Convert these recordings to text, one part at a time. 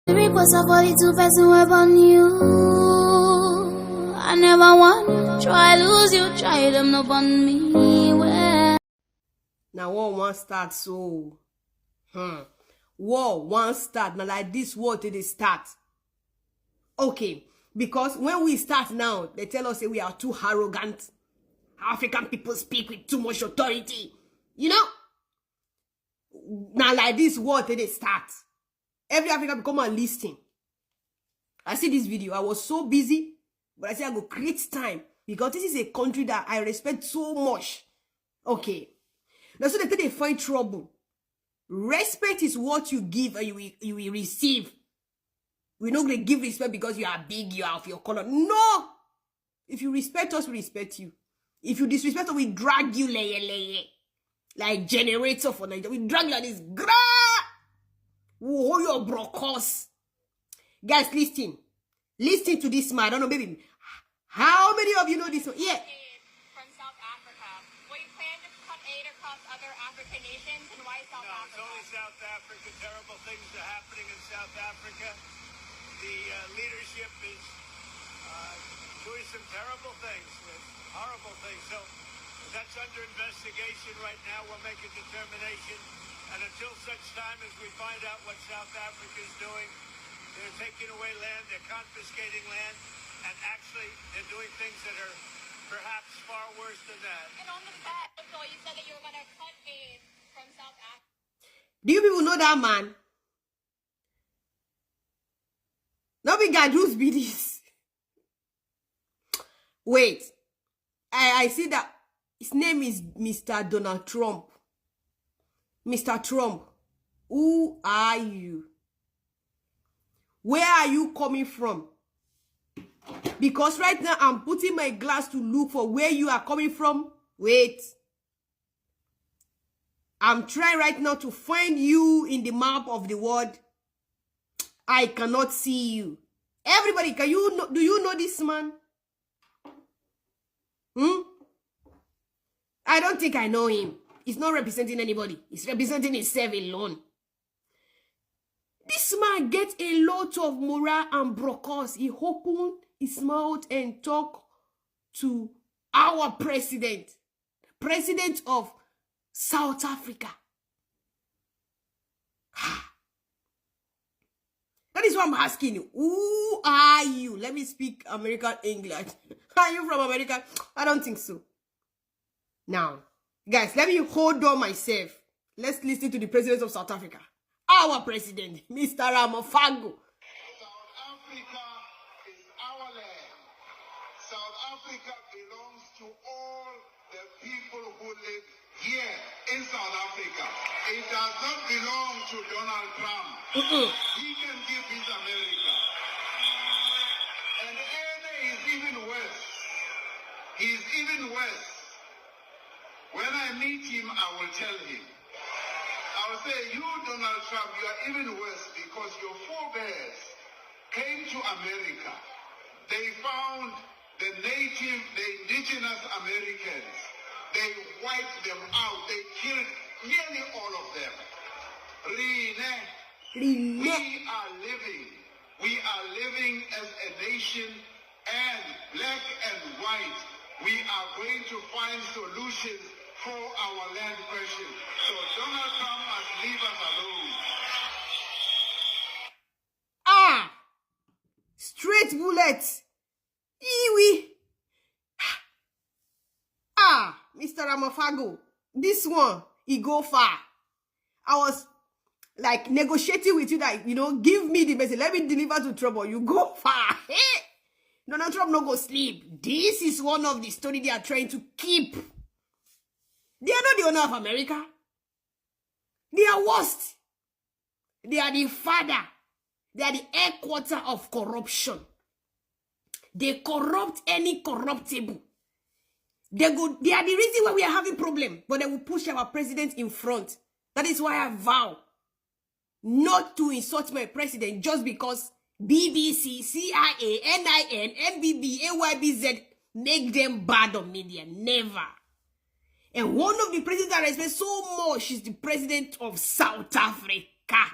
Request of 42 person upon you. I never want try lose you, try them upon me. Well, now war one start so war one start. Now like this war till they start. Okay, because when we start now, they tell us that we are too arrogant. African people speak with too much authority. You know? Now like this war till they start. Every African become a listing. I see this video. I was so busy, but I said I go create time because this is a country that I respect so much. Okay. Now so they find trouble. Respect is what you give and you will receive. We're not going to give respect because you are big, you are of your color. No! If you respect us, we respect you. If you disrespect us, we drag you like generator for Nigeria. We drag you like this. Whoa, your brokos. Guys, listen. Listen to this man. I don't know, baby. How many of you know this one? Yeah. From South Africa. Will you plan to cut aid across other African nations? And why South Africa? It's only South Africa. Terrible things are happening in South Africa. The leadership is doing some terrible things, horrible things. So that's under investigation right now. We'll make a determination. And until such time as we find out what South Africa is doing, they're taking away land, they're confiscating land, and actually they're doing things that are perhaps far worse than that. And on the set, so you said that you were going to cut aid from South Africa. Do you people know that man? No big guy, who's be this? Wait. I see that his name is Mr. Donald Trump. Mr. Trump, who are you? Where are you coming from? Because right now I'm putting my glass to look for where you are coming from. Wait. I'm trying right now to find you in the map of the world. I cannot see you. Everybody, do you know this man? I don't think I know him. He's not representing anybody. He's representing himself alone. This man gets a lot of morale and brokos. He opened his mouth and talked to our president. President of South Africa. That is what I'm asking you. Who are you? Let me speak American English. Are you from America? I don't think so. Now, guys, let me hold on myself. Let's listen to the president of South Africa. Our president, Mr. Ramaphosa. South Africa is our land. South Africa belongs to all the people who live here in South Africa. It does not belong to Donald Trump. He can give his America. And Ede is even worse. He's even worse. When I meet him, I will tell him. I will say, you, Donald Trump, you are even worse because your forebears came to America. They found the native, the indigenous Americans. They wiped them out. They killed nearly all of them. We are living as a nation, and black and white, we are going to find solutions for our land question. So Donald Trump must leave us alone. Straight bullets. Iwi. Mr. Ramaphosa. This one, he go far. I was like negotiating with you that, give me the message. Let me deliver to trouble. You go far. Hey! Donald Trump no go sleep. This is one of the stories they are trying to keep. They are not the owner of America. They are worst. They are the father. They are the headquarter of corruption. They corrupt any corruptible. They are the reason why we are having problem. But they will push our president in front. That is why I vow not to insult my president just because BBC, CIA, NIN, NBB, AYBZ make them bad on media. Never. And one of the presidents I respect so much is the president of South Africa.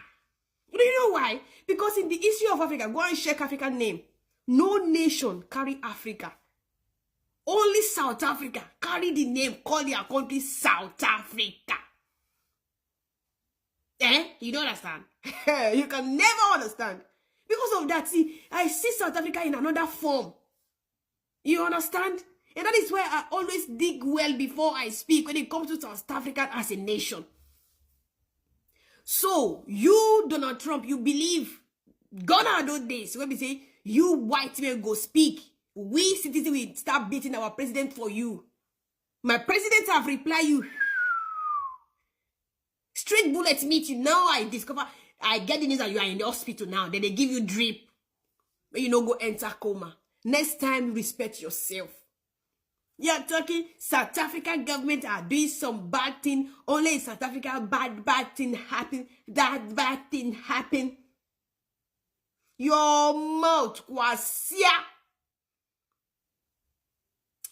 Do you know why? Because in the history of Africa, go and check African name. No nation carry Africa. Only South Africa carry the name, call their country South Africa. You don't understand? You can never understand. Because of that, see, I see South Africa in another form. You understand? And that is why I always dig well before I speak when it comes to South Africa as a nation. So, you, Donald Trump, you believe, gone are those days when we say, you white men go speak. We citizens will start beating our president for you. My president have replied you. Straight bullets meet you. Now I discover, I get the news that you are in the hospital now. Then they give you drip. But you know, go enter coma. Next time, respect yourself. You're talking South African government are doing some bad thing. Only in South Africa, bad thing happen. That bad thing happen. Your mouth kwasia.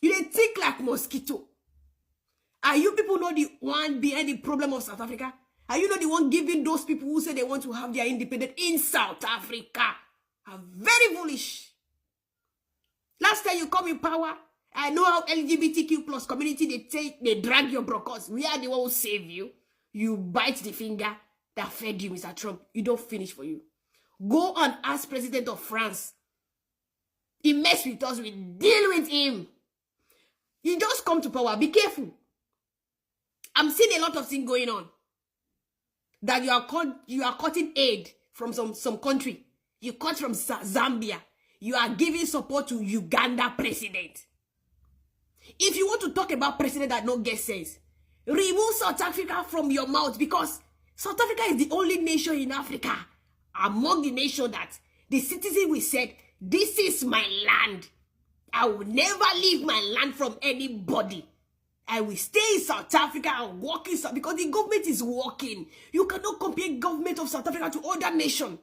You dey think like mosquito. Are you people not the one behind the problem of South Africa? Are you not the one giving those people who say they want to have their independence in South Africa? Are very foolish. Last time you come in power, I know how LGBTQ plus community they drag your brokers. We are the one who save you. You bite the finger that fed you, Mr. Trump. You don't finish for you. Go and ask President of France. He mess with us, we deal with him. You just come to power. Be careful. I'm seeing a lot of things going on. That you are cutting aid from some country. You cut from Zambia. You are giving support to Uganda president. If you want to talk about president that don't get sense, remove South Africa from your mouth, because South Africa is the only nation in Africa among the nations that the citizen will say, this is my land. I will never leave my land from anybody. I will stay in South Africa and work in South, because the government is working. You cannot compare government of South Africa to other nation.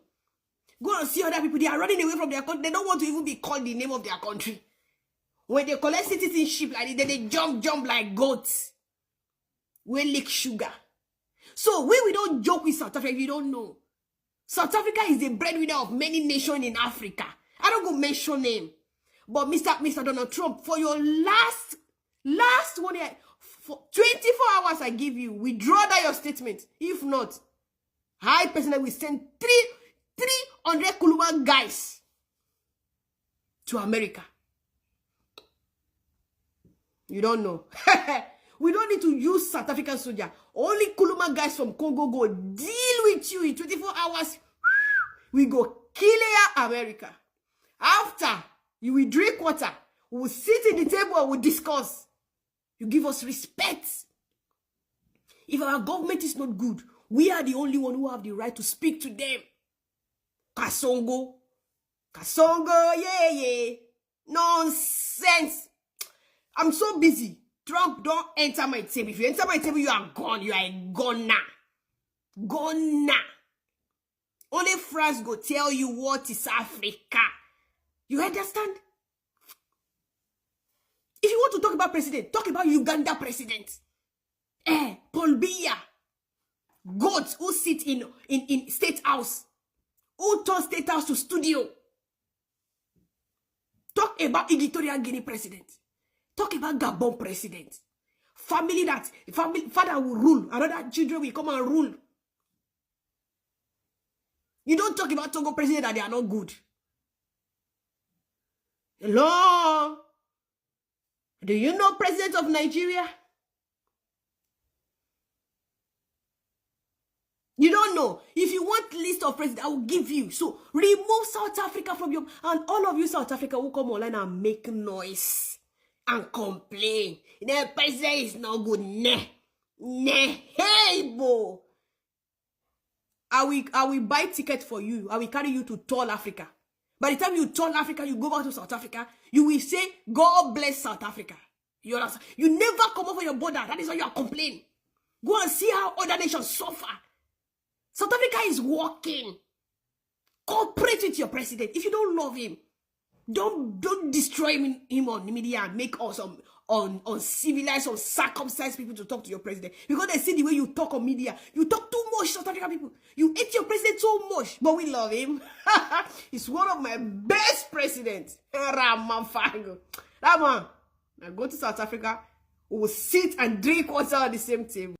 Go and see other people. They are running away from their country. They don't want to even be called the name of their country. When they collect citizenship like this, then they jump like goats. We lick sugar. So we don't joke with South Africa if you don't know. South Africa is the breadwinner of many nations in Africa. I don't go mention name. But Mr. Donald Trump, for your last 1 year, for 24 hours I give you, withdraw that your statement. If not, I personally will send 300 Kuluma guys to America. You don't know. We don't need to use South African soldier. Only Kuluma guys from Congo go deal with you in 24 hours. We go kill America. After, you will drink water. We will sit in the table and we'll discuss. You give us respect. If our government is not good, we are the only one who have the right to speak to them. Kasongo, yeah. Nonsense. I'm so busy. Trump, don't enter my table. If you enter my table, you are gone. You are a goner. Goner. Only France go tell you what is Africa. You understand? If you want to talk about president, talk about Uganda president. Paul Biya. Goats who sit in State House. Who turn State House to studio. Talk about Equatorial Guinea president. Talk about Gabon president. Family father will rule. Another children will come and rule. You don't talk about Togo president that they are not good. Hello? Do you know president of Nigeria? You don't know. If you want list of presidents, I will give you. So remove South Africa from your... And all of you South Africa will come online and make noise. And complain. The president is not good. Hey, bo. I will buy ticket for you. I will carry you to Tall Africa. By the time you Tall Africa, you go back to South Africa, you will say, God bless South Africa. You understand? You never come over your border. That is why you are complaining. Go and see how other nations suffer. South Africa is working. Cooperate with your president. If you don't love him, don't destroy him on the media and make uncivilized, uncircumcised people to talk to your president. Because they see the way you talk on media. You talk too much, South African people. You hate your president so much. But we love him. He's one of my best presidents. That man, I go to South Africa, we will sit and drink water at the same table.